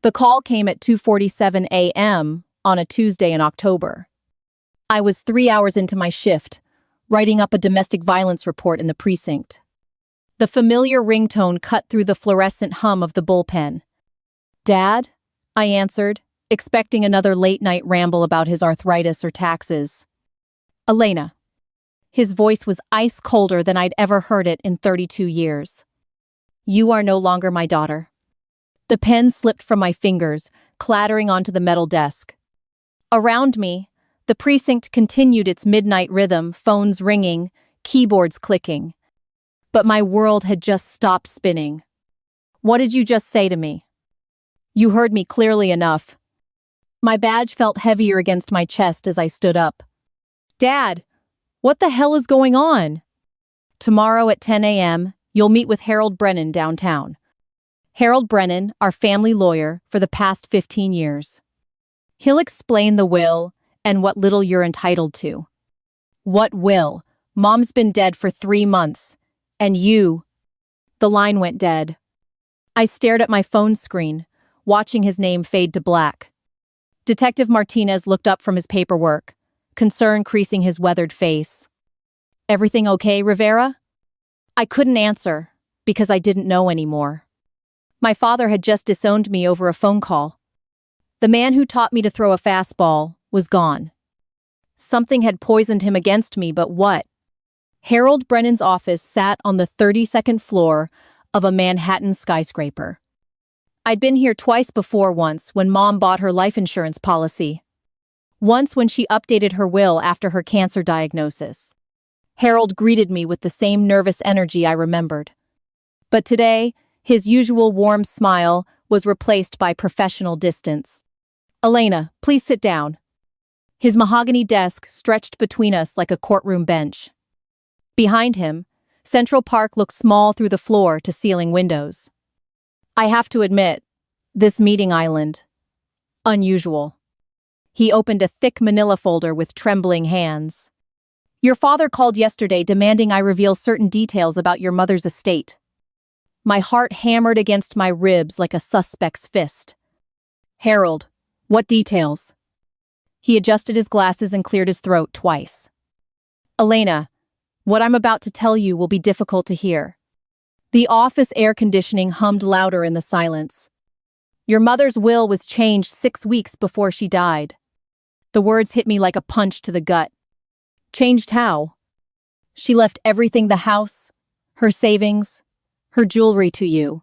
The call came at 2:47 a.m. on a Tuesday in October. I was 3 hours into my shift, writing up a domestic violence report in the precinct. The familiar ringtone cut through the fluorescent hum of the bullpen. "Dad?" I answered, expecting another late-night ramble about his arthritis or taxes. "Elena." His voice was ice colder than I'd ever heard it in 32 years. "You are no longer my daughter." The pen slipped from my fingers, clattering onto the metal desk. Around me, the precinct continued its midnight rhythm, phones ringing, keyboards clicking. But my world had just stopped spinning. "What did you just say to me?" "You heard me clearly enough." My badge felt heavier against my chest as I stood up. "Dad, what the hell is going on?" "Tomorrow at 10 a.m., you'll meet with Harold Brennan downtown. Harold Brennan, our family lawyer for the past 15 years. He'll explain the will and what little you're entitled to." "What will? Mom's been dead for 3 months. And you—" The line went dead. I stared at my phone screen, watching his name fade to black. Detective Martinez looked up from his paperwork, concern creasing his weathered face. "Everything okay, Rivera?" I couldn't answer, because I didn't know anymore. My father had just disowned me over a phone call. The man who taught me to throw a fastball was gone. Something had poisoned him against me, but what? Harold Brennan's office sat on the 32nd floor of a Manhattan skyscraper. I'd been here twice before, once when Mom bought her life insurance policy. Once when she updated her will after her cancer diagnosis. Harold greeted me with the same nervous energy I remembered. But today, his usual warm smile was replaced by professional distance. "Elena, please sit down." His mahogany desk stretched between us like a courtroom bench. Behind him, Central Park looked small through the floor-to-ceiling windows. "I have to admit, this meeting island, unusual." He opened a thick manila folder with trembling hands. "Your father called yesterday demanding I reveal certain details about your mother's estate." My heart hammered against my ribs like a suspect's fist. "Harold, what details?" He adjusted his glasses and cleared his throat twice. "Elena, what I'm about to tell you will be difficult to hear." The office air conditioning hummed louder in the silence. "Your mother's will was changed 6 weeks before she died." The words hit me like a punch to the gut. "Changed how?" "She left everything, the house, her savings, her jewelry to you."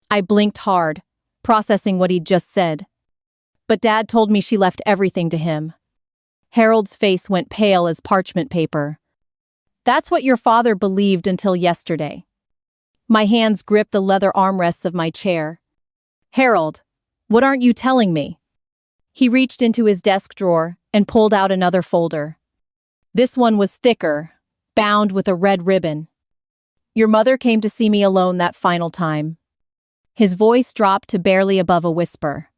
I blinked hard, processing what he'd just said. "But Dad told me she left everything to him." Harold's face went pale as parchment paper. "That's what your father believed until yesterday." My hands gripped the leather armrests of my chair. "Harold, what aren't you telling me?" He reached into his desk drawer and pulled out another folder. This one was thicker, bound with a red ribbon. "Your mother came to see me alone that final time." His voice dropped to barely above a whisper.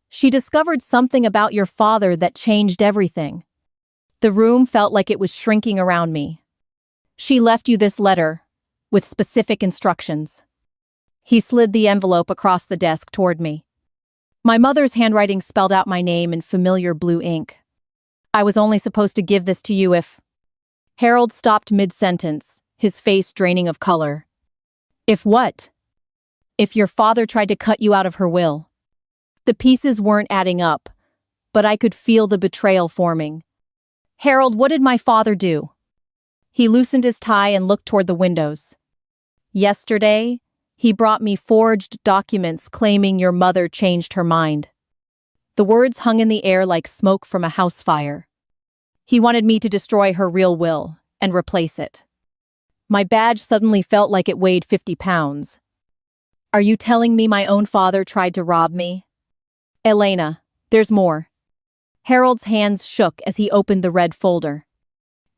"She discovered something about your father that changed everything." The room felt like it was shrinking around me. "She left you this letter, with specific instructions." He slid the envelope across the desk toward me. My mother's handwriting spelled out my name in familiar blue ink. "I was only supposed to give this to you if—" Harold stopped mid-sentence, his face draining of color. "If what?" "If your father tried to cut you out of her will." The pieces weren't adding up, but I could feel the betrayal forming. "Harold, what did my father do?" He loosened his tie and looked toward the windows. "Yesterday, he brought me forged documents claiming your mother changed her mind." The words hung in the air like smoke from a house fire. "He wanted me to destroy her real will and replace it." My badge suddenly felt like it weighed 50 pounds. "Are you telling me my own father tried to rob me?" "Elena, there's more." Harold's hands shook as he opened the red folder.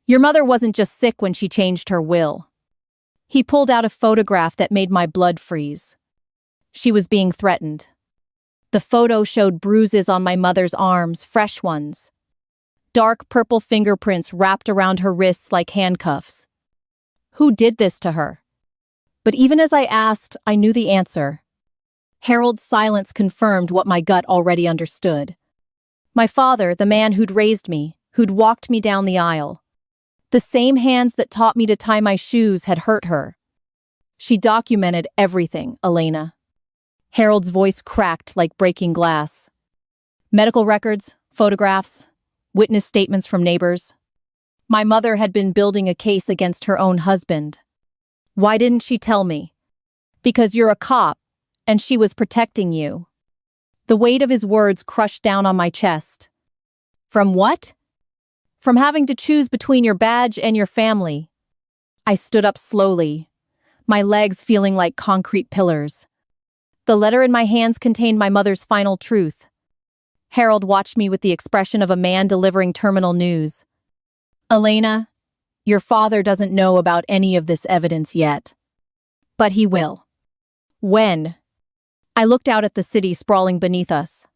"Your mother wasn't just sick when she changed her will." He pulled out a photograph that made my blood freeze. She was being threatened. The photo showed bruises on my mother's arms, fresh ones. Dark purple fingerprints wrapped around her wrists like handcuffs. Who did this to her? But even as I asked, I knew the answer. Harold's silence confirmed what my gut already understood. My father, the man who'd raised me, who'd walked me down the aisle. The same hands that taught me to tie my shoes had hurt her. She documented everything, Elena. Harold's voice cracked like breaking glass. Medical records, photographs, witness statements from neighbors. My mother had been building a case against her own husband. Why didn't she tell me? Because you're a cop, and she was protecting you. The weight of his words crushed down on my chest. From what? From having to choose between your badge and your family. I stood up slowly, my legs feeling like concrete pillars. The letter in my hands contained my mother's final truth. Harold watched me with the expression of a man delivering terminal news. Elena, your father doesn't know about any of this evidence yet. But he will. When? I looked out at the city sprawling beneath us.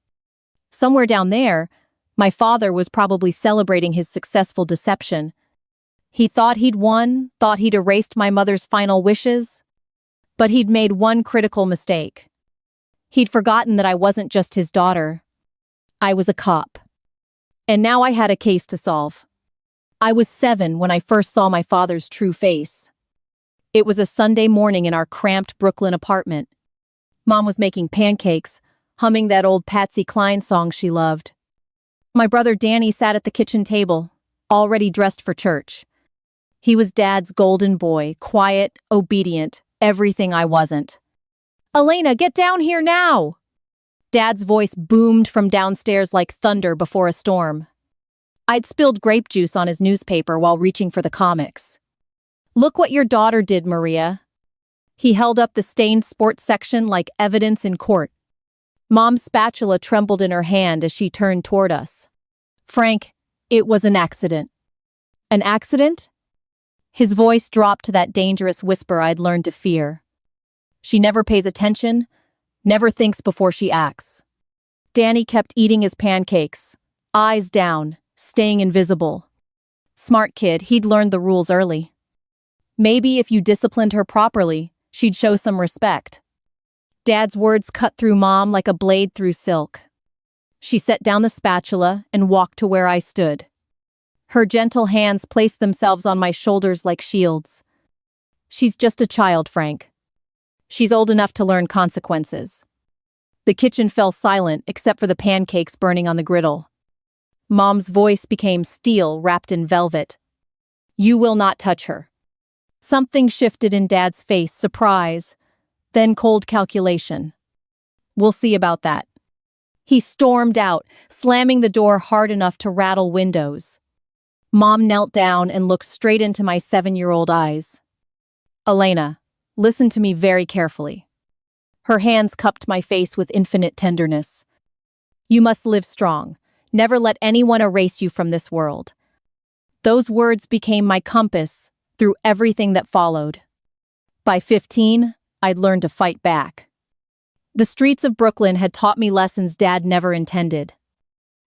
Somewhere down there, my father was probably celebrating his successful deception. He thought he'd won, thought he'd erased my mother's final wishes. But he'd made one critical mistake. He'd forgotten that I wasn't just his daughter. I was a cop. And now I had a case to solve. I was 7 when I first saw my father's true face. It was a Sunday morning in our cramped Brooklyn apartment. Mom was making pancakes, humming that old Patsy Cline song she loved. My brother Danny sat at the kitchen table, already dressed for church. He was Dad's golden boy, quiet, obedient, everything I wasn't. Elena, get down here now! Dad's voice boomed from downstairs like thunder before a storm. I'd spilled grape juice on his newspaper while reaching for the comics. Look what your daughter did, Maria. He held up the stained sports section like evidence in court. Mom's spatula trembled in her hand as she turned toward us. Frank, it was an accident. An accident? His voice dropped to that dangerous whisper I'd learned to fear. She never pays attention, never thinks before she acts. Danny kept eating his pancakes, eyes down, staying invisible. Smart kid, he'd learned the rules early. Maybe if you disciplined her properly, she'd show some respect. Dad's words cut through Mom like a blade through silk. She set down the spatula and walked to where I stood. Her gentle hands placed themselves on my shoulders like shields. She's just a child, Frank. She's old enough to learn consequences. The kitchen fell silent except for the pancakes burning on the griddle. Mom's voice became steel wrapped in velvet. You will not touch her. Something shifted in Dad's face, surprise, then cold calculation. We'll see about that. He stormed out, slamming the door hard enough to rattle windows. Mom knelt down and looked straight into my 7-year-old eyes. Elena, listen to me very carefully. Her hands cupped my face with infinite tenderness. You must live strong. Never let anyone erase you from this world. Those words became my compass through everything that followed. By 15, I'd learned to fight back. The streets of Brooklyn had taught me lessons Dad never intended.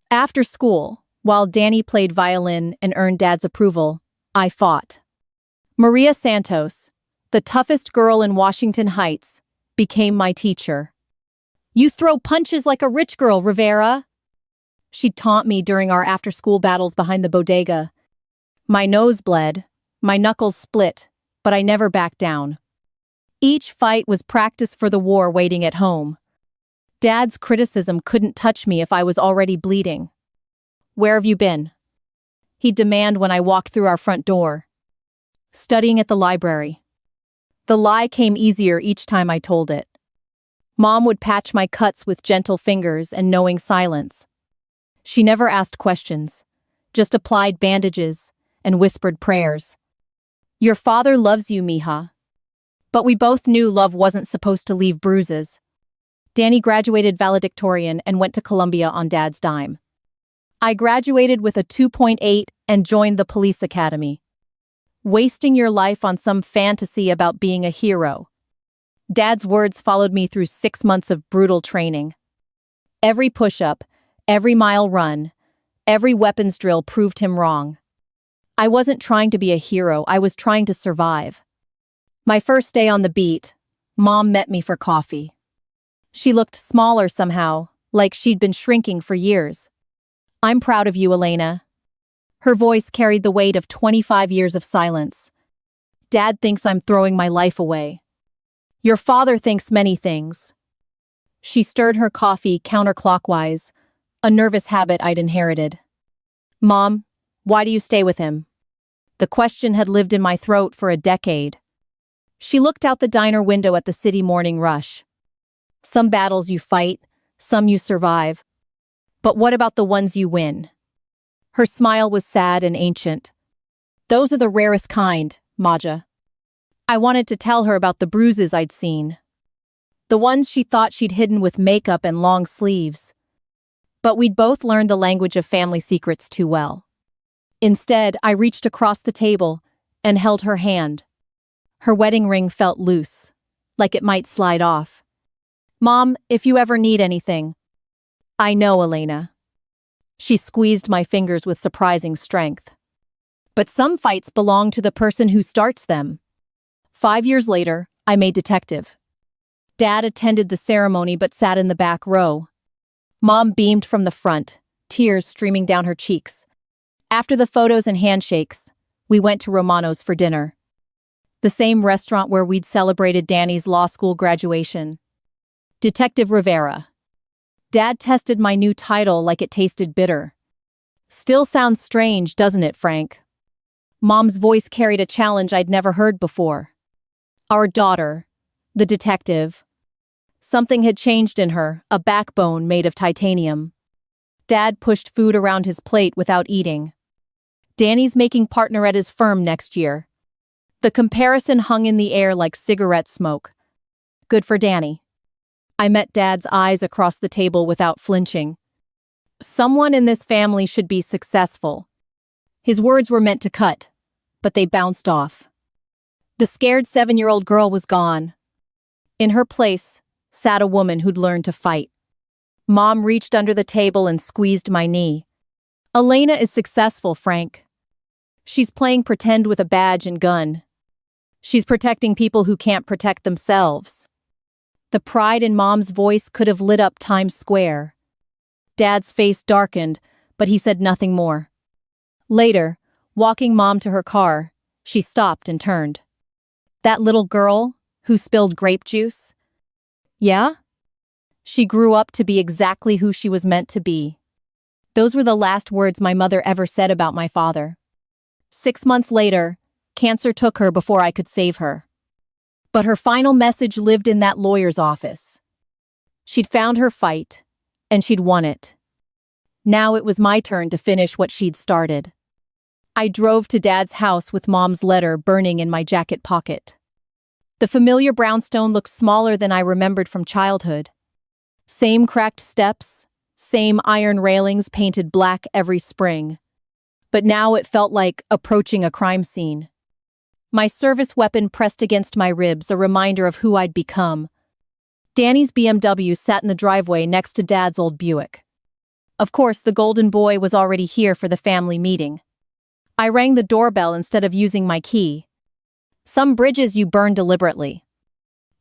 After school, while Danny played violin and earned Dad's approval, I fought. Maria Santos, the toughest girl in Washington Heights, became my teacher. You throw punches like a rich girl, Rivera. She'd taunt me during our after-school battles behind the bodega. My nose bled, my knuckles split, but I never backed down. Each fight was practice for the war waiting at home. Dad's criticism couldn't touch me if I was already bleeding. Where have you been? He'd demand when I walked through our front door. Studying at the library. The lie came easier each time I told it. Mom would patch my cuts with gentle fingers and knowing silence. She never asked questions, just applied bandages and whispered prayers. Your father loves you, mija. But we both knew love wasn't supposed to leave bruises. Danny graduated valedictorian and went to Columbia on Dad's dime. I graduated with a 2.8 and joined the police academy. Wasting your life on some fantasy about being a hero. Dad's words followed me through 6 months of brutal training. Every push-up, every mile run, every weapons drill proved him wrong. I wasn't trying to be a hero, I was trying to survive. My first day on the beat, Mom met me for coffee. She looked smaller somehow, like she'd been shrinking for years. I'm proud of you, Elena. Her voice carried the weight of 25 years of silence. Dad thinks I'm throwing my life away. Your father thinks many things. She stirred her coffee counterclockwise, a nervous habit I'd inherited. Mom, why do you stay with him? The question had lived in my throat for a decade. She looked out the diner window at the city morning rush. Some battles you fight, some you survive. But what about the ones you win? Her smile was sad and ancient. Those are the rarest kind, Maja. I wanted to tell her about the bruises I'd seen. The ones she thought she'd hidden with makeup and long sleeves. But we'd both learned the language of family secrets too well. Instead, I reached across the table and held her hand. Her wedding ring felt loose, like it might slide off. Mom, if you ever need anything. I know, Elena. She squeezed my fingers with surprising strength. But some fights belong to the person who starts them. 5 years later, I made detective. Dad attended the ceremony but sat in the back row. Mom beamed from the front, tears streaming down her cheeks. After the photos and handshakes, we went to Romano's for dinner. The same restaurant where we'd celebrated Danny's law school graduation. Detective Rivera. Dad tested my new title like it tasted bitter. Still sounds strange, doesn't it, Frank? Mom's voice carried a challenge I'd never heard before. Our daughter, the detective. Something had changed in her, a backbone made of titanium. Dad pushed food around his plate without eating. Danny's making partner at his firm next year. The comparison hung in the air like cigarette smoke. Good for Danny. I met Dad's eyes across the table without flinching. Someone in this family should be successful. His words were meant to cut, but they bounced off. The scared 7-year-old girl was gone. In her place sat a woman who'd learned to fight. Mom reached under the table and squeezed my knee. Elena is successful, Frank. She's playing pretend with a badge and gun. She's protecting people who can't protect themselves. The pride in Mom's voice could have lit up Times Square. Dad's face darkened, but he said nothing more. Later, walking Mom to her car, she stopped and turned. That little girl who spilled grape juice? Yeah? She grew up to be exactly who she was meant to be. Those were the last words my mother ever said about my father. 6 months later, cancer took her before I could save her. But her final message lived in that lawyer's office. She'd found her fight, and she'd won it. Now it was my turn to finish what she'd started. I drove to Dad's house with Mom's letter burning in my jacket pocket. The familiar brownstone looked smaller than I remembered from childhood. Same cracked steps, same iron railings painted black every spring. But now it felt like approaching a crime scene. My service weapon pressed against my ribs, a reminder of who I'd become. Danny's BMW sat in the driveway next to Dad's old Buick. Of course, the golden boy was already here for the family meeting. I rang the doorbell instead of using my key. Some bridges you burn deliberately.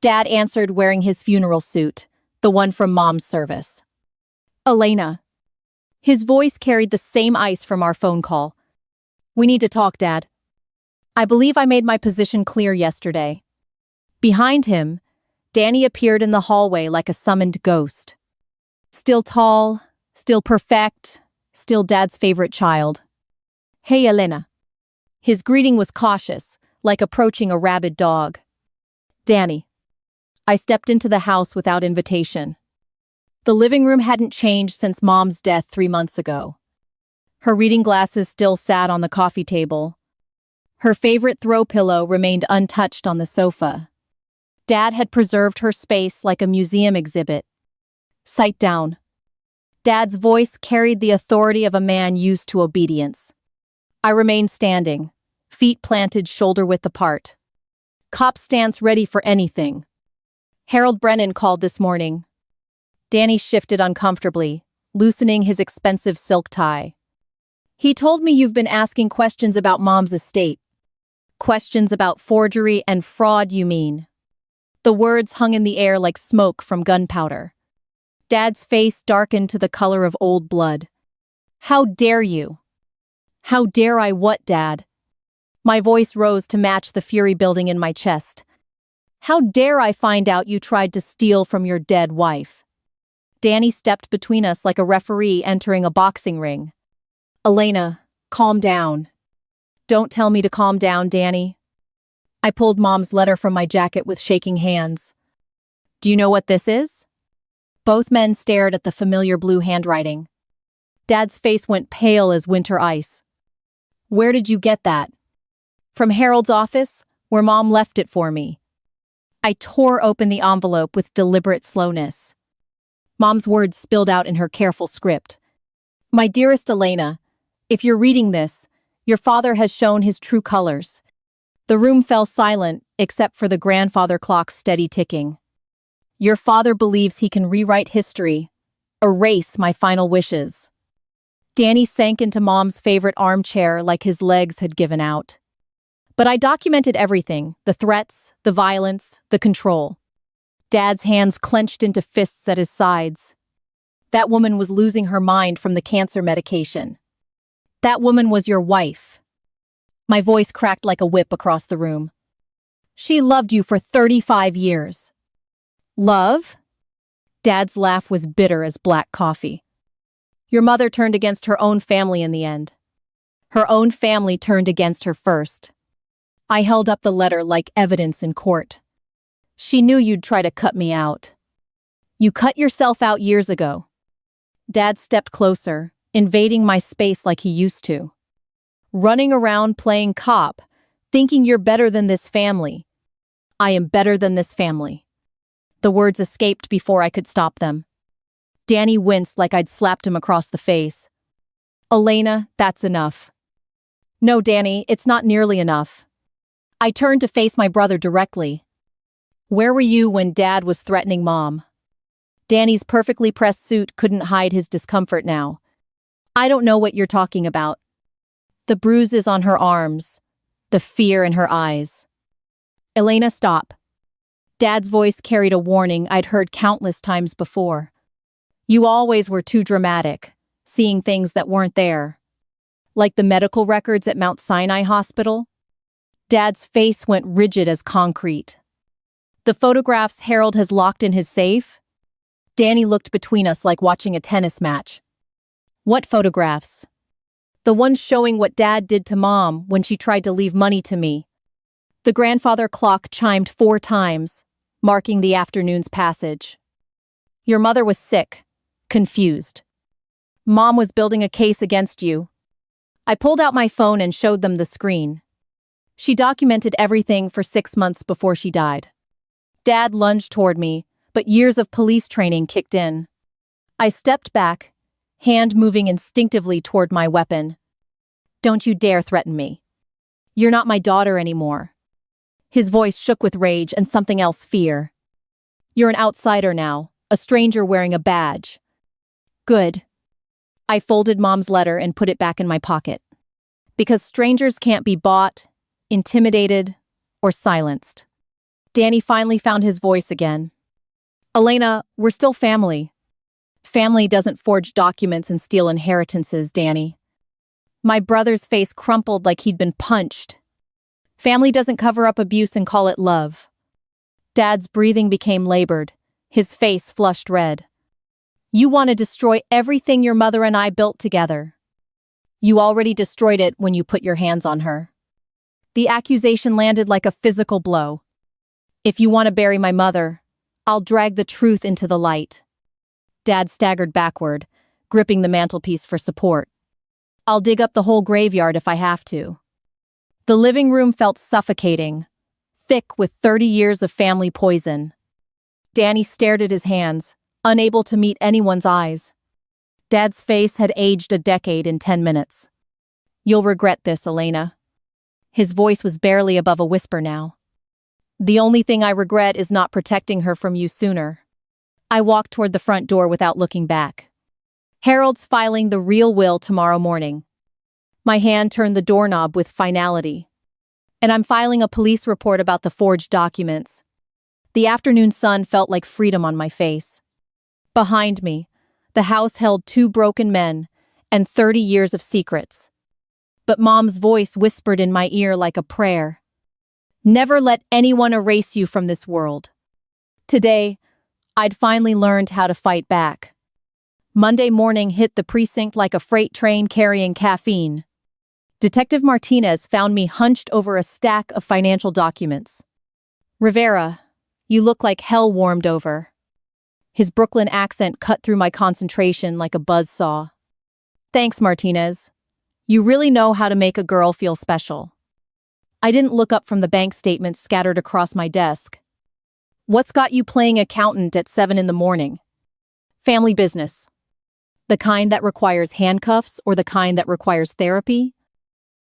Dad answered wearing his funeral suit, the one from Mom's service. Elena. His voice carried the same ice from our phone call. We need to talk, Dad. I believe I made my position clear yesterday. Behind him, Danny appeared in the hallway like a summoned ghost. Still tall, still perfect, still Dad's favorite child. Hey, Elena. His greeting was cautious, like approaching a rabid dog. Danny. I stepped into the house without invitation. The living room hadn't changed since Mom's death 3 months ago. Her reading glasses still sat on the coffee table. Her favorite throw pillow remained untouched on the sofa. Dad had preserved her space like a museum exhibit. Sit down. Dad's voice carried the authority of a man used to obedience. I remained standing, feet planted shoulder-width apart. Cop stance ready for anything. Harold Brennan called this morning. Danny shifted uncomfortably, loosening his expensive silk tie. He told me you've been asking questions about Mom's estate. Questions about forgery and fraud, you mean? The words hung in the air like smoke from gunpowder. Dad's face darkened to the color of old blood. How dare you? How dare I what, Dad? My voice rose to match the fury building in my chest. How dare I find out you tried to steal from your dead wife? Danny stepped between us like a referee entering a boxing ring. Elena, calm down. Don't tell me to calm down, Danny. I pulled Mom's letter from my jacket with shaking hands. Do you know what this is? Both men stared at the familiar blue handwriting. Dad's face went pale as winter ice. Where did you get that? From Harold's office, where Mom left it for me. I tore open the envelope with deliberate slowness. Mom's words spilled out in her careful script. My dearest Elena, if you're reading this, your father has shown his true colors. The room fell silent, except for the grandfather clock's steady ticking. Your father believes he can rewrite history, erase my final wishes. Danny sank into Mom's favorite armchair like his legs had given out. But I documented everything, the threats, the violence, the control. Dad's hands clenched into fists at his sides. That woman was losing her mind from the cancer medication. That woman was your wife. My voice cracked like a whip across the room. She loved you for 35 years. Love? Dad's laugh was bitter as black coffee. Your mother turned against her own family in the end. Her own family turned against her first. I held up the letter like evidence in court. She knew you'd try to cut me out. You cut yourself out years ago. Dad stepped closer, invading my space like he used to. Running around playing cop, thinking you're better than this family. I am better than this family. The words escaped before I could stop them. Danny winced like I'd slapped him across the face. Elena, that's enough. No, Danny, it's not nearly enough. I turned to face my brother directly. Where were you when Dad was threatening Mom? Danny's perfectly pressed suit couldn't hide his discomfort now. I don't know what you're talking about. The bruises on her arms, the fear in her eyes. Elena, stop. Dad's voice carried a warning I'd heard countless times before. You always were too dramatic, seeing things that weren't there. Like the medical records at Mount Sinai Hospital. Dad's face went rigid as concrete. The photographs Harold has locked in his safe? Danny looked between us like watching a tennis match. What photographs? The ones showing what Dad did to Mom when she tried to leave money to me. The grandfather clock chimed 4 times, marking the afternoon's passage. Your mother was sick, confused. Mom was building a case against you. I pulled out my phone and showed them the screen. She documented everything for 6 months before she died. Dad lunged toward me, but years of police training kicked in. I stepped back, hand moving instinctively toward my weapon. Don't you dare threaten me. You're not my daughter anymore. His voice shook with rage and something else, fear. You're an outsider now, a stranger wearing a badge. Good. I folded Mom's letter and put it back in my pocket. Because strangers can't be bought, intimidated, or silenced. Danny finally found his voice again. Elena, we're still family. Family doesn't forge documents and steal inheritances, Danny. My brother's face crumpled like he'd been punched. Family doesn't cover up abuse and call it love. Dad's breathing became labored, his face flushed red. You want to destroy everything your mother and I built together. You already destroyed it when you put your hands on her. The accusation landed like a physical blow. If you want to bury my mother, I'll drag the truth into the light. Dad staggered backward, gripping the mantelpiece for support. I'll dig up the whole graveyard if I have to. The living room felt suffocating, thick with 30 years of family poison. Danny stared at his hands, unable to meet anyone's eyes. Dad's face had aged a decade in 10 minutes. You'll regret this, Elena. His voice was barely above a whisper now. The only thing I regret is not protecting her from you sooner. I walked toward the front door without looking back. Harold's filing the real will tomorrow morning. My hand turned the doorknob with finality. And I'm filing a police report about the forged documents. The afternoon sun felt like freedom on my face. Behind me, the house held 2 broken men and 30 years of secrets. But Mom's voice whispered in my ear like a prayer. Never let anyone erase you from this world. Today, I'd finally learned how to fight back. Monday morning hit the precinct like a freight train carrying caffeine. Detective Martinez found me hunched over a stack of financial documents. Rivera, you look like hell warmed over. His Brooklyn accent cut through my concentration like a buzzsaw. Thanks, Martinez. You really know how to make a girl feel special. I didn't look up from the bank statements scattered across my desk. What's got you playing accountant at 7 in the morning? Family business. The kind that requires handcuffs or the kind that requires therapy?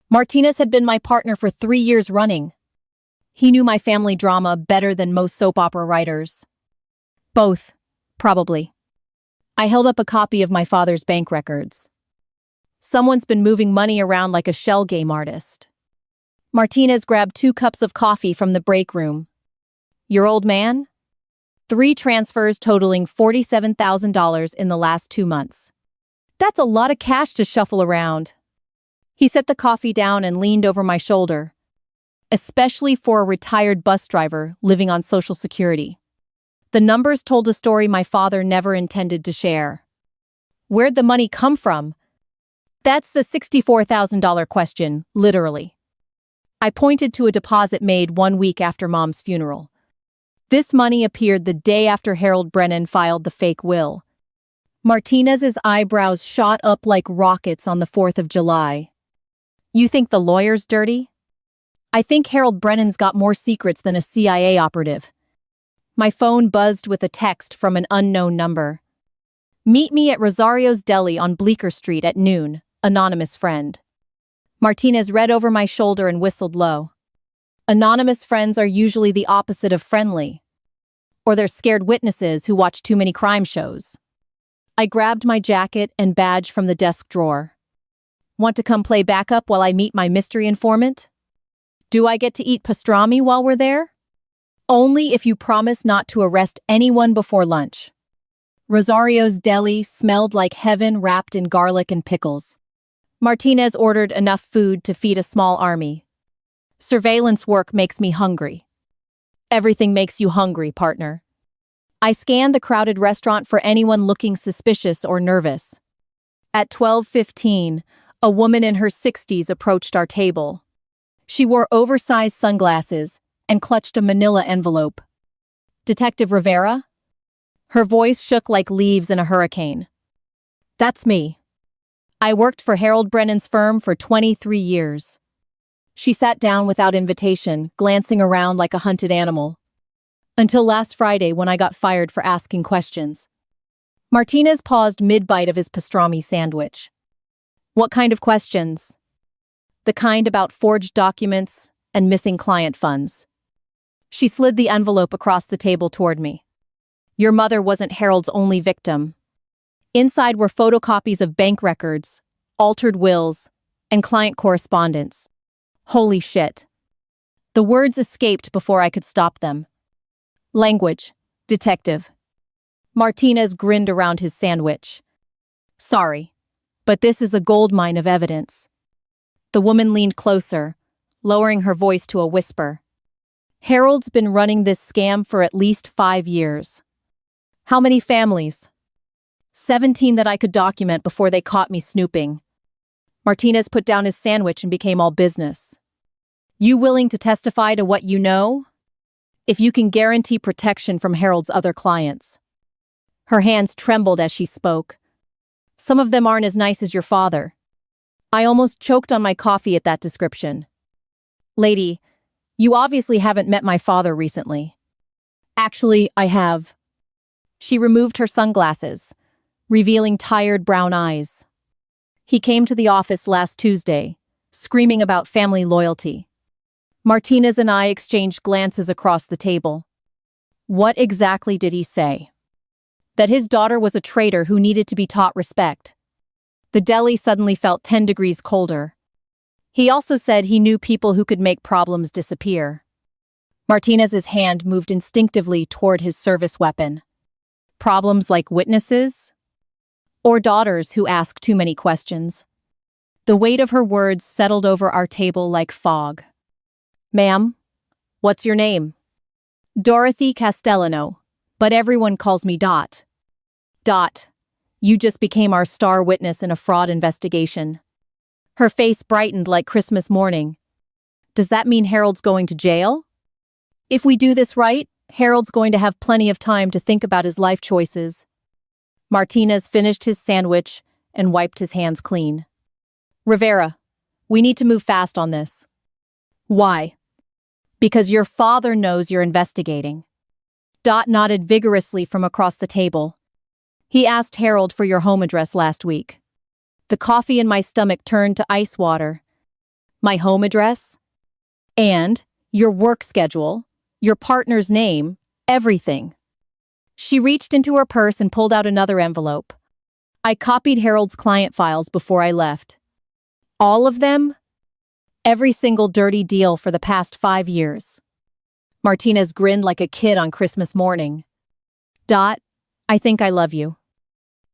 Martinez had been my partner for 3 years running. He knew my family drama better than most soap opera writers. Both, probably. I held up a copy of my father's bank records. Someone's been moving money around like a shell game artist. Martinez grabbed 2 cups of coffee from the break room. Your old man? 3 transfers totaling $47,000 in the last 2 months. That's a lot of cash to shuffle around. He set the coffee down and leaned over my shoulder. Especially for a retired bus driver living on Social Security. The numbers told a story my father never intended to share. Where'd the money come from? That's the $64,000 question, literally. I pointed to a deposit made 1 week after Mom's funeral. This money appeared the day after Harold Brennan filed the fake will. Martinez's eyebrows shot up like rockets on the 4th of July. You think the lawyer's dirty? I think Harold Brennan's got more secrets than a CIA operative. My phone buzzed with a text from an unknown number. Meet me at Rosario's Deli on Bleecker Street at noon, anonymous friend. Martinez read over my shoulder and whistled low. Anonymous friends are usually the opposite of friendly. Or they're scared witnesses who watch too many crime shows. I grabbed my jacket and badge from the desk drawer. Want to come play backup while I meet my mystery informant? Do I get to eat pastrami while we're there? Only if you promise not to arrest anyone before lunch. Rosario's Deli smelled like heaven wrapped in garlic and pickles. Martinez ordered enough food to feed a small army. Surveillance work makes me hungry. Everything makes you hungry, partner. I scanned the crowded restaurant for anyone looking suspicious or nervous. At 12:15, a woman in her 60s approached our table. She wore oversized sunglasses and clutched a manila envelope. Detective Rivera? Her voice shook like leaves in a hurricane. That's me. I worked for Harold Brennan's firm for 23 years. She sat down without invitation, glancing around like a hunted animal. Until last Friday when I got fired for asking questions. Martinez paused mid-bite of his pastrami sandwich. What kind of questions? The kind about forged documents and missing client funds. She slid the envelope across the table toward me. Your mother wasn't Harold's only victim. Inside were photocopies of bank records, altered wills, and client correspondence. Holy shit. The words escaped before I could stop them. Language, detective. Martinez grinned around his sandwich. Sorry, but this is a goldmine of evidence. The woman leaned closer, lowering her voice to a whisper. Harold's been running this scam for at least 5 years. How many families? 17 that I could document before they caught me snooping. Martinez put down his sandwich and became all business. You willing to testify to what you know? If you can guarantee protection from Harold's other clients. Her hands trembled as she spoke. Some of them aren't as nice as your father. I almost choked on my coffee at that description. Lady, you obviously haven't met my father recently. Actually, I have. She removed her sunglasses, revealing tired brown eyes. He came to the office last Tuesday, screaming about family loyalty. Martinez and I exchanged glances across the table. What exactly did he say? That his daughter was a traitor who needed to be taught respect. The deli suddenly felt 10 degrees colder. He also said he knew people who could make problems disappear. Martinez's hand moved instinctively toward his service weapon. Problems like witnesses? Or daughters who ask too many questions? The weight of her words settled over our table like fog. Ma'am, what's your name? Dorothy Castellano, but everyone calls me Dot. Dot, you just became our star witness in a fraud investigation. Her face brightened like Christmas morning. Does that mean Harold's going to jail? If we do this right, Harold's going to have plenty of time to think about his life choices. Martinez finished his sandwich and wiped his hands clean. Rivera, we need to move fast on this. Why? Because your father knows you're investigating. Dot nodded vigorously from across the table. He asked Harold for your home address last week. The coffee in my stomach turned to ice water. My home address? And your work schedule, your partner's name, everything. She reached into her purse and pulled out another envelope. I copied Harold's client files before I left. All of them? Every single dirty deal for the past 5 years. Martinez grinned like a kid on Christmas morning. Dot, I think I love you.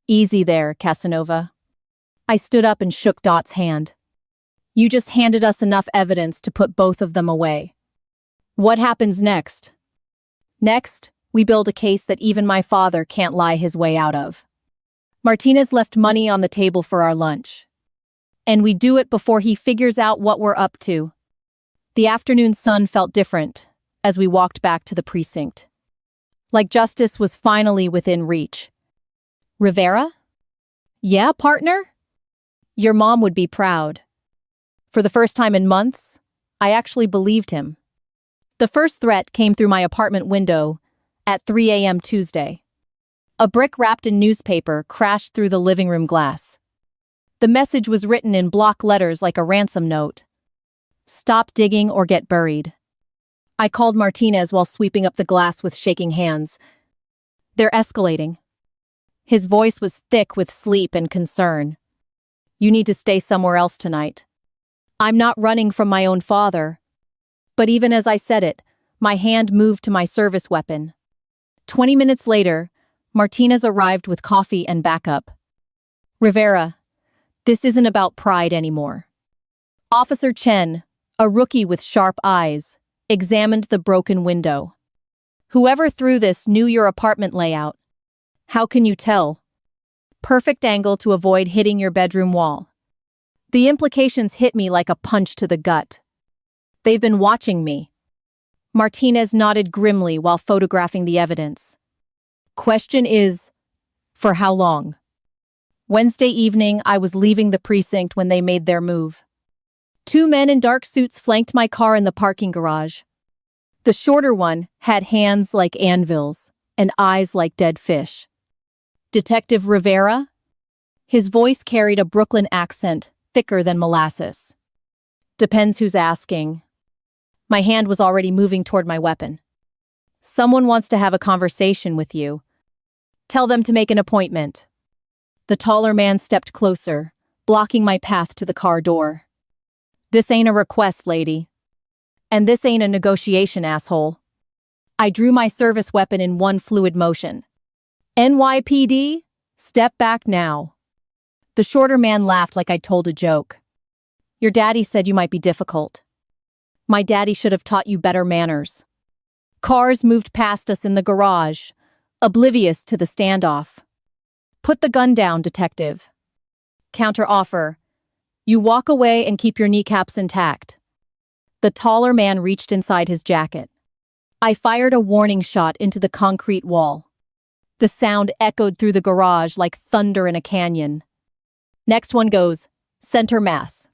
Easy there, Casanova. I stood up and shook Dot's hand. You just handed us enough evidence to put both of them away. What happens next? Next, we build a case that even my father can't lie his way out of. Martinez left money on the table for our lunch. And we do it before he figures out what we're up to. The afternoon sun felt different as we walked back to the precinct. Like justice was finally within reach. Rivera? Yeah, partner? Your mom would be proud. For the first time in months, I actually believed him. The first threat came through my apartment window at 3 a.m. Tuesday. A brick wrapped in newspaper crashed through the living room glass. The message was written in block letters like a ransom note. Stop digging or get buried. I called Martinez while sweeping up the glass with shaking hands. They're escalating. His voice was thick with sleep and concern. You need to stay somewhere else tonight. I'm not running from my own father. But even as I said it, my hand moved to my service weapon. 20 minutes later, Martinez arrived with coffee and backup. Rivera, this isn't about pride anymore. Officer Chen, a rookie with sharp eyes, examined the broken window. Whoever threw this knew your apartment layout. How can you tell? Perfect angle to avoid hitting your bedroom wall. The implications hit me like a punch to the gut. They've been watching me. Martinez nodded grimly while photographing the evidence. Question is, for how long? Wednesday evening, I was leaving the precinct when they made their move. 2 men in dark suits flanked my car in the parking garage. The shorter one had hands like anvils and eyes like dead fish. Detective Rivera? His voice carried a Brooklyn accent, thicker than molasses. Depends who's asking. My hand was already moving toward my weapon. Someone wants to have a conversation with you. Tell them to make an appointment. The taller man stepped closer, blocking my path to the car door. This ain't a request, lady. And this ain't a negotiation, asshole. I drew my service weapon in one fluid motion. NYPD, step back now. The shorter man laughed like I'd told a joke. Your daddy said you might be difficult. My daddy should have taught you better manners. Cars moved past us in the garage, oblivious to the standoff. Put the gun down, detective. Counter offer. You walk away and keep your kneecaps intact. The taller man reached inside his jacket. I fired a warning shot into the concrete wall. The sound echoed through the garage like thunder in a canyon. Next one goes, center mass.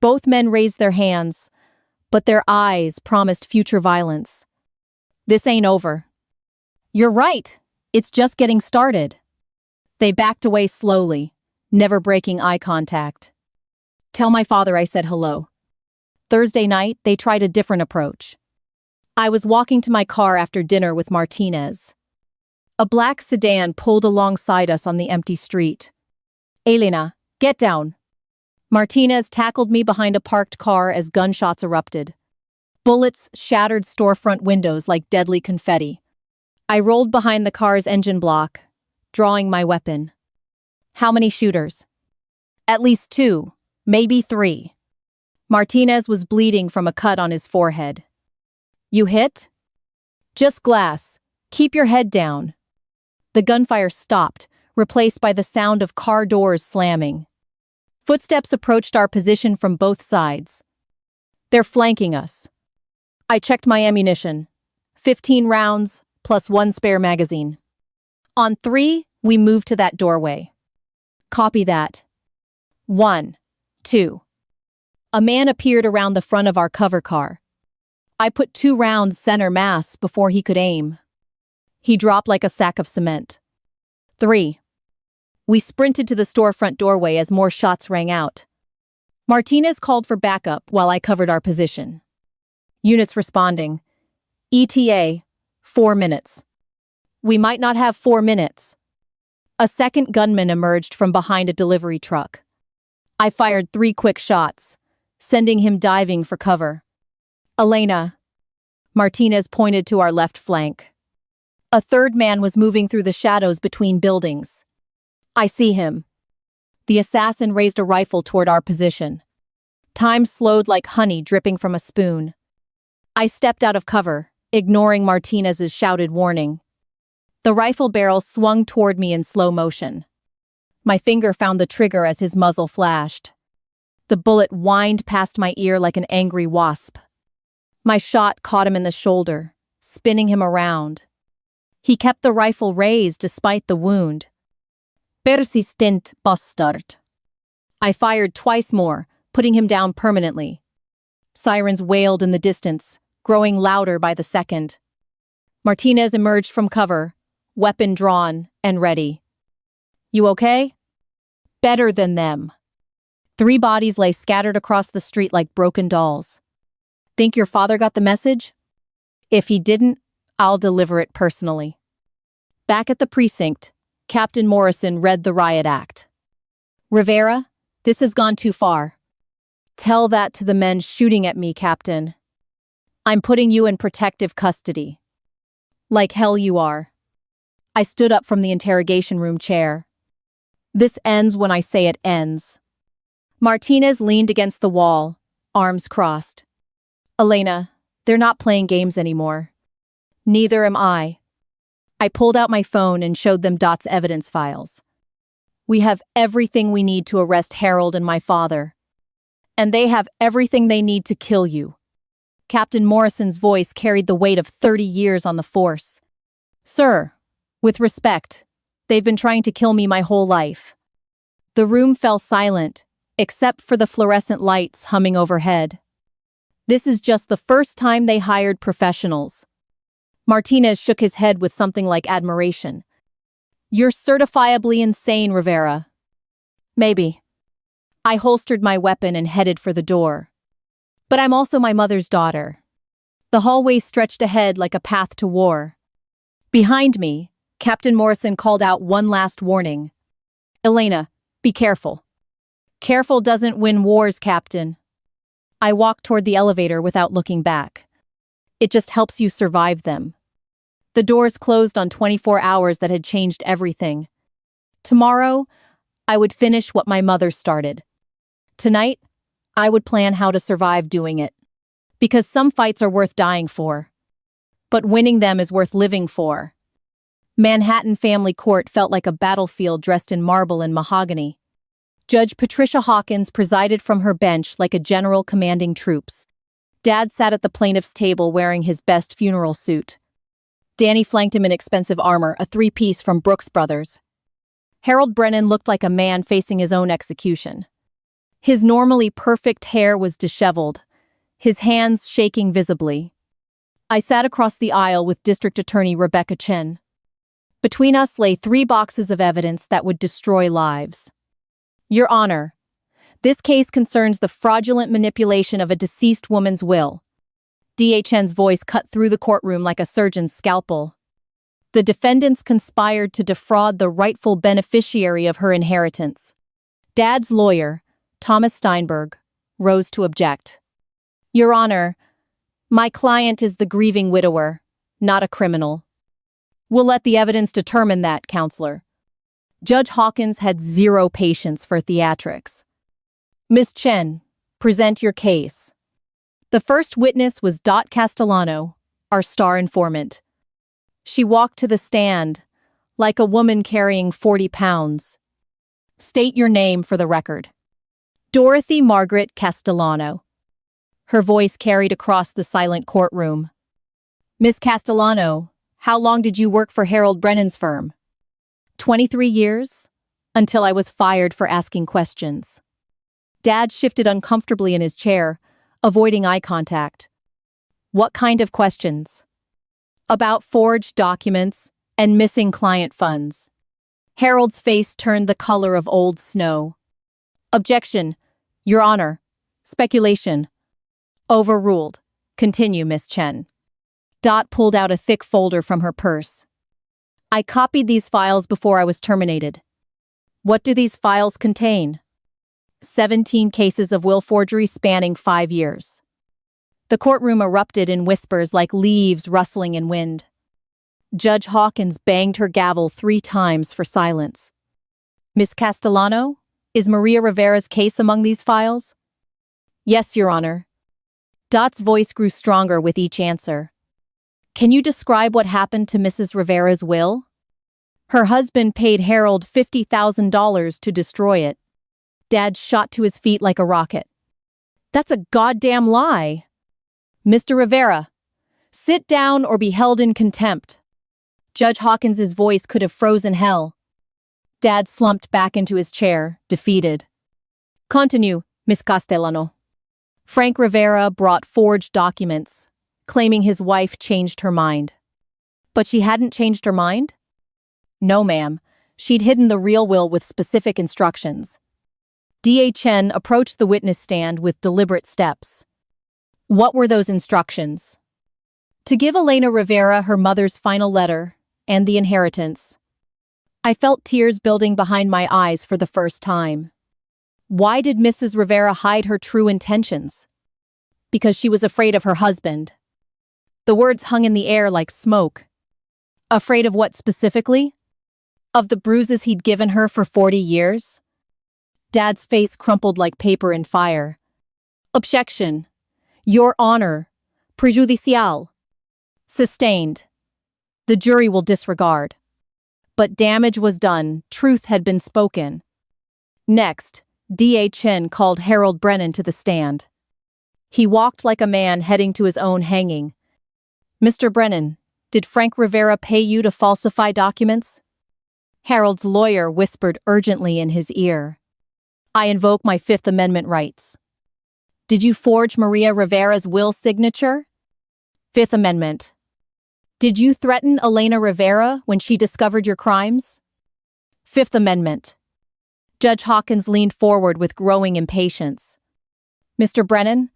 Both men raised their hands, but their eyes promised future violence. This ain't over. You're right. It's just getting started. They backed away slowly, never breaking eye contact. Tell my father I said hello. Thursday night, they tried a different approach. I was walking to my car after dinner with Martinez. A black sedan pulled alongside us on the empty street. Elena, get down. Martinez tackled me behind a parked car as gunshots erupted. Bullets shattered storefront windows like deadly confetti. I rolled behind the car's engine block, drawing my weapon. How many shooters? At least 2, maybe 3. Martinez was bleeding from a cut on his forehead. You hit? Just glass. Keep your head down. The gunfire stopped, replaced by the sound of car doors slamming. Footsteps approached our position from both sides. They're flanking us. I checked my ammunition. 15 rounds, plus 1 spare magazine. On 3, we moved to that doorway. Copy that. 1, 2. A man appeared around the front of our cover car. I put 2 rounds center mass before he could aim. He dropped like a sack of cement. 3. We sprinted to the storefront doorway as more shots rang out. Martinez called for backup while I covered our position. Units responding. ETA, 4 minutes. We might not have 4 minutes. A second gunman emerged from behind a delivery truck. I fired 3 quick shots, sending him diving for cover. Elena. Martinez pointed to our left flank. A third man was moving through the shadows between buildings. I see him. The assassin raised a rifle toward our position. Time slowed like honey dripping from a spoon. I stepped out of cover, ignoring Martinez's shouted warning. The rifle barrel swung toward me in slow motion. My finger found the trigger as his muzzle flashed. The bullet whined past my ear like an angry wasp. My shot caught him in the shoulder, spinning him around. He kept the rifle raised despite the wound. Persistent bastard. I fired twice more, putting him down permanently. Sirens wailed in the distance, growing louder by the second. Martinez emerged from cover, weapon drawn and ready. You okay? Better than them. 3 bodies lay scattered across the street like broken dolls. Think your father got the message? If he didn't, I'll deliver it personally. Back at the precinct, Captain Morrison read the riot act. Rivera, this has gone too far. Tell that to the men shooting at me, Captain. I'm putting you in protective custody. Like hell you are. I stood up from the interrogation room chair. This ends when I say it ends. Martinez leaned against the wall, arms crossed. Elena, they're not playing games anymore. Neither am I. I pulled out my phone and showed them Dot's evidence files. We have everything we need to arrest Harold and my father. And they have everything they need to kill you. Captain Morrison's voice carried the weight of 30 years on the force. Sir, with respect, they've been trying to kill me my whole life. The room fell silent, except for the fluorescent lights humming overhead. This is just the first time they hired professionals. Martinez shook his head with something like admiration. You're certifiably insane, Rivera. Maybe. I holstered my weapon and headed for the door. But I'm also my mother's daughter. The hallway stretched ahead like a path to war. Behind me, Captain Morrison called out one last warning. Elena, be careful. Careful doesn't win wars, Captain. I walked toward the elevator without looking back. It just helps you survive them. The doors closed on 24 hours that had changed everything. Tomorrow, I would finish what my mother started. Tonight, I would plan how to survive doing it. Because some fights are worth dying for. But winning them is worth living for. Manhattan Family Court felt like a battlefield dressed in marble and mahogany. Judge Patricia Hawkins presided from her bench like a general commanding troops. Dad sat at the plaintiff's table wearing his best funeral suit. Danny flanked him in expensive armor, a 3-piece from Brooks Brothers. Harold Brennan looked like a man facing his own execution. His normally perfect hair was disheveled, his hands shaking visibly. I sat across the aisle with District Attorney Rebecca Chen. Between us lay 3 boxes of evidence that would destroy lives. Your Honor, this case concerns the fraudulent manipulation of a deceased woman's will. DHN's voice cut through the courtroom like a surgeon's scalpel. The defendants conspired to defraud the rightful beneficiary of her inheritance. Dad's lawyer, Thomas Steinberg, rose to object. Your Honor, My client is the grieving widower, not a criminal. We'll let the evidence determine that, counselor. Judge Hawkins had zero patience for theatrics. Miss Chen, present your case. The first witness was Dot Castellano, our star informant. She walked to the stand, like a woman carrying 40 pounds. State your name for the record. Dorothy Margaret Castellano. Her voice carried across the silent courtroom. Miss Castellano, how long did you work for Harold Brennan's firm? 23 years, until I was fired for asking questions. Dad shifted uncomfortably in his chair, avoiding eye contact. What kind of questions? About forged documents and missing client funds. Harold's face turned the color of old snow. Objection, Your Honor. Speculation. Overruled. Continue, Miss Chen. Dot pulled out a thick folder from her purse. I copied these files before I was terminated. What do these files contain? 17 cases of will forgery spanning 5 years. The courtroom erupted in whispers like leaves rustling in wind. Judge Hawkins banged her gavel 3 times for silence. Miss Castellano, is Maria Rivera's case among these files? Yes, Your Honor. Dot's voice grew stronger with each answer. Can you describe what happened to Mrs. Rivera's will? Her husband paid Harold $50,000 to destroy it. Dad shot to his feet like a rocket. That's a goddamn lie. Mr. Rivera, sit down or be held in contempt. Judge Hawkins's voice could have frozen hell. Dad slumped back into his chair, defeated. Continue, Miss Castellano. Frank Rivera brought forged documents, claiming his wife changed her mind. But she hadn't changed her mind? No, ma'am. She'd hidden the real will with specific instructions. D.A. Chen approached the witness stand with deliberate steps. What were those instructions? To give Elena Rivera her mother's final letter and the inheritance. I felt tears building behind my eyes for the first time. Why did Mrs. Rivera hide her true intentions? Because she was afraid of her husband. The words hung in the air like smoke. Afraid of what specifically? Of the bruises he'd given her for 40 years? Dad's face crumpled like paper in fire. Objection. Your Honor. Prejudicial. Sustained. The jury will disregard. But damage was done, truth had been spoken. Next, D.A. Chen called Harold Brennan to the stand. He walked like a man heading to his own hanging. Mr. Brennan, did Frank Rivera pay you to falsify documents? Harold's lawyer whispered urgently in his ear. I invoke my Fifth Amendment rights. Did you forge Maria Rivera's will signature? Fifth Amendment. Did you threaten Elena Rivera when she discovered your crimes? Fifth Amendment. Judge Hawkins leaned forward with growing impatience. Mr. Brennan,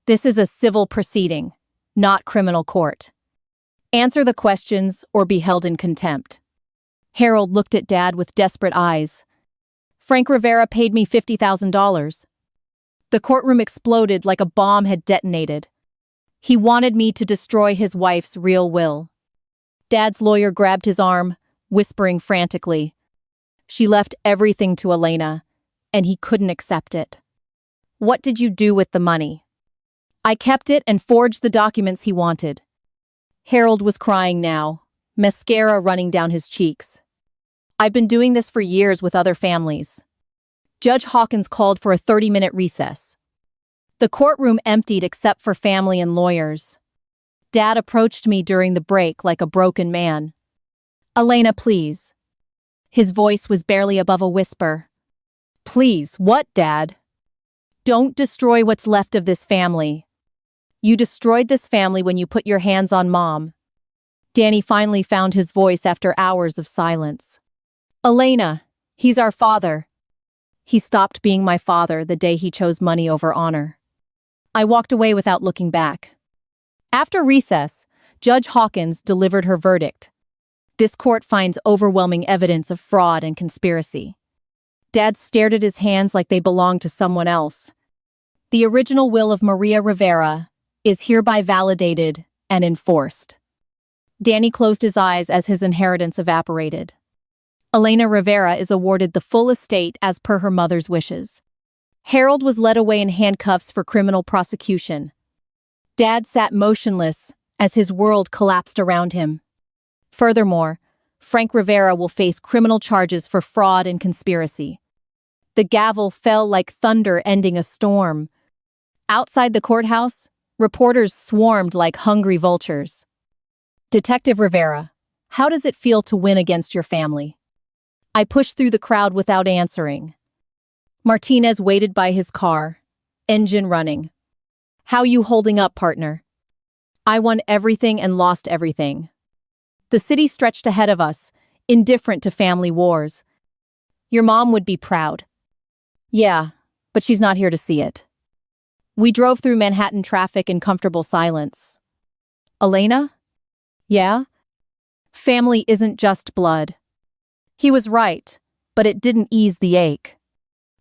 this is a civil proceeding, not criminal court. Answer the questions or be held in contempt. Harold looked at Dad with desperate eyes. Frank Rivera paid me $50,000. The courtroom exploded like a bomb had detonated. He wanted me to destroy his wife's real will. Dad's lawyer grabbed his arm, whispering frantically. She left everything to Elena, and he couldn't accept it. What did you do with the money? I kept it and forged the documents he wanted. Harold was crying now, mascara running down his cheeks. I've been doing this for years with other families. Judge Hawkins called for a 30-minute recess. The courtroom emptied except for family and lawyers. Dad approached me during the break like a broken man. Elena, please. His voice was barely above a whisper. Please, what, Dad? Don't destroy what's left of this family. You destroyed this family when you put your hands on Mom. Danny finally found his voice after hours of silence. Elena, he's our father. He stopped being my father the day he chose money over honor. I walked away without looking back. After recess, Judge Hawkins delivered her verdict. This court finds overwhelming evidence of fraud and conspiracy. Dad stared at his hands like they belonged to someone else. The original will of Maria Rivera, is hereby validated and enforced. Danny closed his eyes as his inheritance evaporated. Elena Rivera is awarded the full estate as per her mother's wishes. Harold was led away in handcuffs for criminal prosecution. Dad sat motionless as his world collapsed around him. Furthermore, Frank Rivera will face criminal charges for fraud and conspiracy. The gavel fell like thunder ending a storm. Outside the courthouse, reporters swarmed like hungry vultures. Detective Rivera, how does it feel to win against your family? I pushed through the crowd without answering. Martinez waited by his car, engine running. How you holding up, partner? I won everything and lost everything. The city stretched ahead of us, indifferent to family wars. Your mom would be proud. Yeah, but she's not here to see it. We drove through Manhattan traffic in comfortable silence. Elena? Yeah? Family isn't just blood. He was right, but it didn't ease the ache.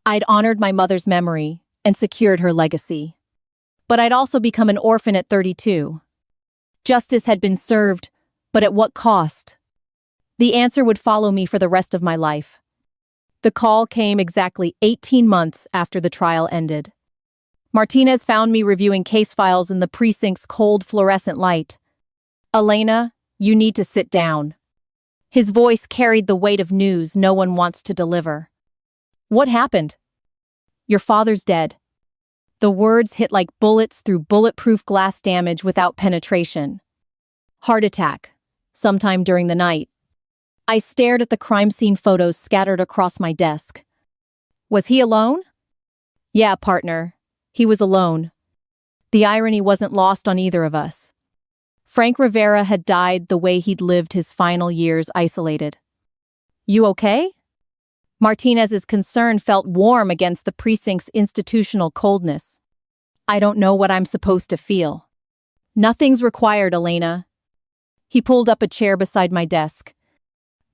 I'd honored my mother's memory and secured her legacy. But I'd also become an orphan at 32. Justice had been served, but at what cost? The answer would follow me for the rest of my life. The call came exactly 18 months after the trial ended. Martinez found me reviewing case files in the precinct's cold fluorescent light. Elena, you need to sit down. His voice carried the weight of news no one wants to deliver. What happened? Your father's dead. The words hit like bullets through bulletproof glass damage without penetration. Heart attack, sometime during the night. I stared at the crime scene photos scattered across my desk. Was he alone? Yeah, partner. He was alone. The irony wasn't lost on either of us. Frank Rivera had died the way he'd lived his final years isolated. You okay? Martinez's concern felt warm against the precinct's institutional coldness. I don't know what I'm supposed to feel. Nothing's required, Elena. He pulled up a chair beside my desk.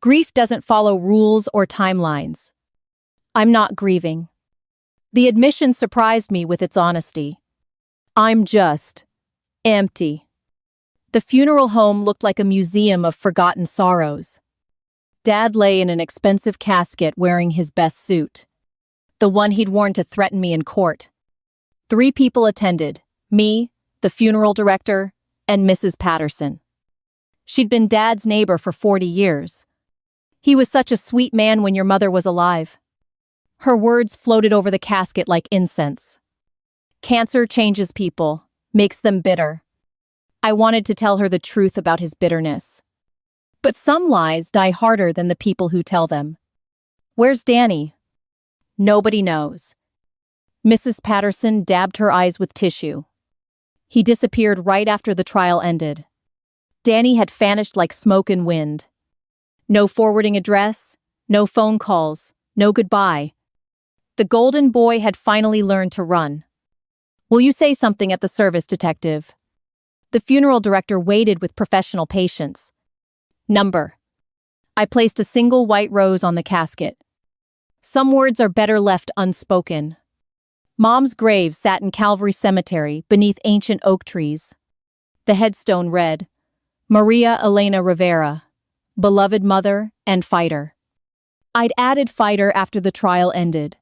Grief doesn't follow rules or timelines. I'm not grieving. The admission surprised me with its honesty. I'm just empty. The funeral home looked like a museum of forgotten sorrows. Dad lay in an expensive casket wearing his best suit, the one he'd worn to threaten me in court. 3 people attended, me, the funeral director, and Mrs. Patterson. She'd been Dad's neighbor for 40 years. He was such a sweet man when your mother was alive. Her words floated over the casket like incense. Cancer changes people, makes them bitter. I wanted to tell her the truth about his bitterness. But some lies die harder than the people who tell them. Where's Danny? Nobody knows. Mrs. Patterson dabbed her eyes with tissue. He disappeared right after the trial ended. Danny had vanished like smoke and wind. No forwarding address, no phone calls, no goodbye. The golden boy had finally learned to run. Will you say something at the service, detective? The funeral director waited with professional patience. Number. I placed a single white rose on the casket. Some words are better left unspoken. Mom's grave sat in Calvary Cemetery beneath ancient oak trees. The headstone read, Maria Elena Rivera, beloved mother and fighter. I'd added fighter after the trial ended.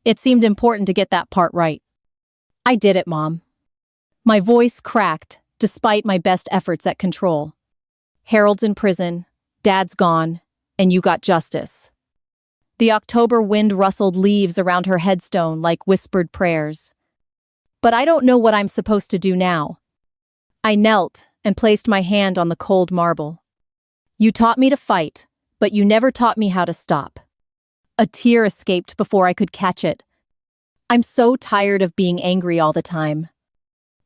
It seemed important to get that part right. I did it, Mom. My voice cracked, despite my best efforts at control. Harold's in prison, Dad's gone, and you got justice. The October wind rustled leaves around her headstone like whispered prayers. But I don't know what I'm supposed to do now. I knelt and placed my hand on the cold marble. You taught me to fight, but you never taught me how to stop. A tear escaped before I could catch it. I'm so tired of being angry all the time.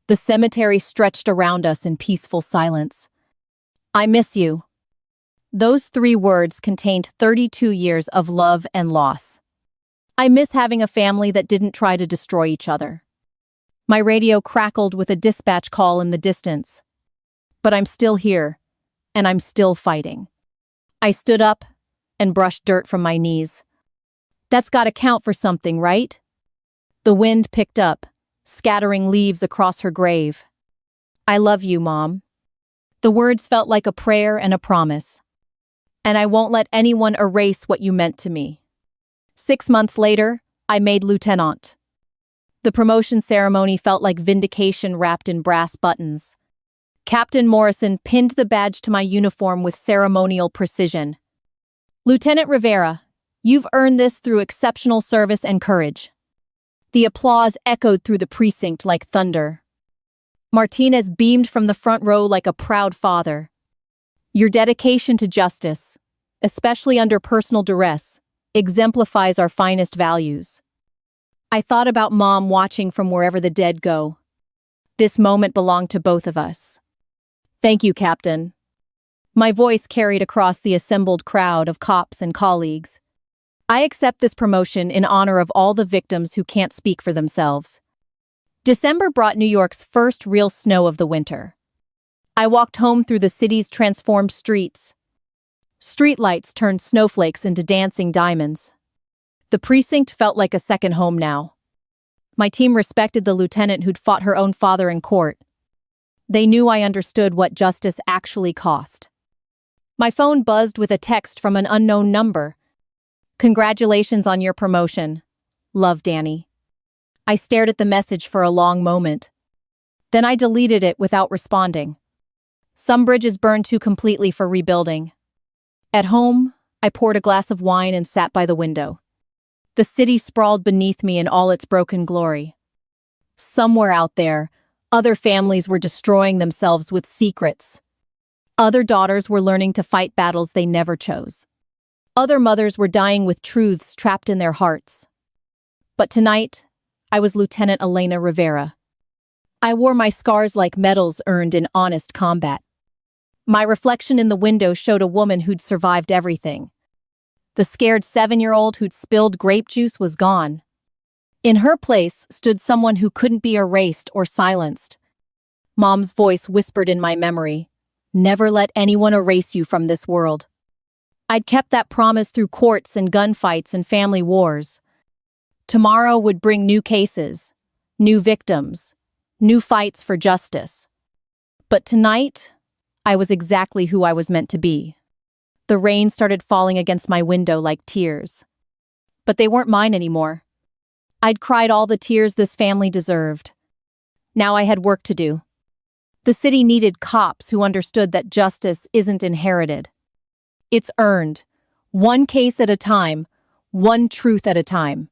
The cemetery stretched around us in peaceful silence. I miss you. Those 3 words contained 32 years of love and loss. I miss having a family that didn't try to destroy each other. My radio crackled with a dispatch call in the distance. But I'm still here, and I'm still fighting. I stood up and brushed dirt from my knees. That's gotta count for something, right? The wind picked up, scattering leaves across her grave. I love you, Mom. The words felt like a prayer and a promise. And I won't let anyone erase what you meant to me. 6 months later, I made lieutenant. The promotion ceremony felt like vindication wrapped in brass buttons. Captain Morrison pinned the badge to my uniform with ceremonial precision. Lieutenant Rivera, you've earned this through exceptional service and courage. The applause echoed through the precinct like thunder. Martinez beamed from the front row like a proud father. Your dedication to justice, especially under personal duress, exemplifies our finest values. I thought about Mom watching from wherever the dead go. This moment belonged to both of us. Thank you, Captain. My voice carried across the assembled crowd of cops and colleagues. I accept this promotion in honor of all the victims who can't speak for themselves. December brought New York's first real snow of the winter. I walked home through the city's transformed streets. Streetlights turned snowflakes into dancing diamonds. The precinct felt like a second home now. My team respected the lieutenant who'd fought her own father in court. They knew I understood what justice actually cost. My phone buzzed with a text from an unknown number. Congratulations on your promotion. Love, Danny. I stared at the message for a long moment. Then I deleted it without responding. Some bridges burned too completely for rebuilding. At home, I poured a glass of wine and sat by the window. The city sprawled beneath me in all its broken glory. Somewhere out there, other families were destroying themselves with secrets. Other daughters were learning to fight battles they never chose. Other mothers were dying with truths trapped in their hearts. But tonight, I was Lieutenant Elena Rivera. I wore my scars like medals earned in honest combat. My reflection in the window showed a woman who'd survived everything. The scared 7-year-old who'd spilled grape juice was gone. In her place stood someone who couldn't be erased or silenced. Mom's voice whispered in my memory, "Never let anyone erase you from this world." I'd kept that promise through courts and gunfights and family wars. Tomorrow would bring new cases, new victims, new fights for justice. But tonight, I was exactly who I was meant to be. The rain started falling against my window like tears. But they weren't mine anymore. I'd cried all the tears this family deserved. Now I had work to do. The city needed cops who understood that justice isn't inherited. It's earned, one case at a time, one truth at a time.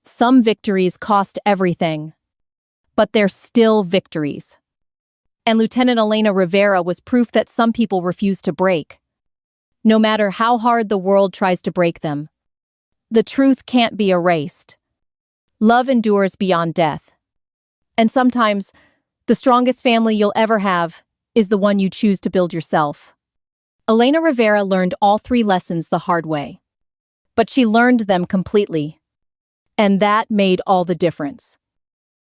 Some victories cost everything, but they're still victories. And Lieutenant Elena Rivera was proof that some people refuse to break. No matter how hard the world tries to break them, the truth can't be erased. Love endures beyond death. And sometimes, the strongest family you'll ever have is the one you choose to build yourself. Elena Rivera learned all 3 lessons the hard way. But she learned them completely. And that made all the difference.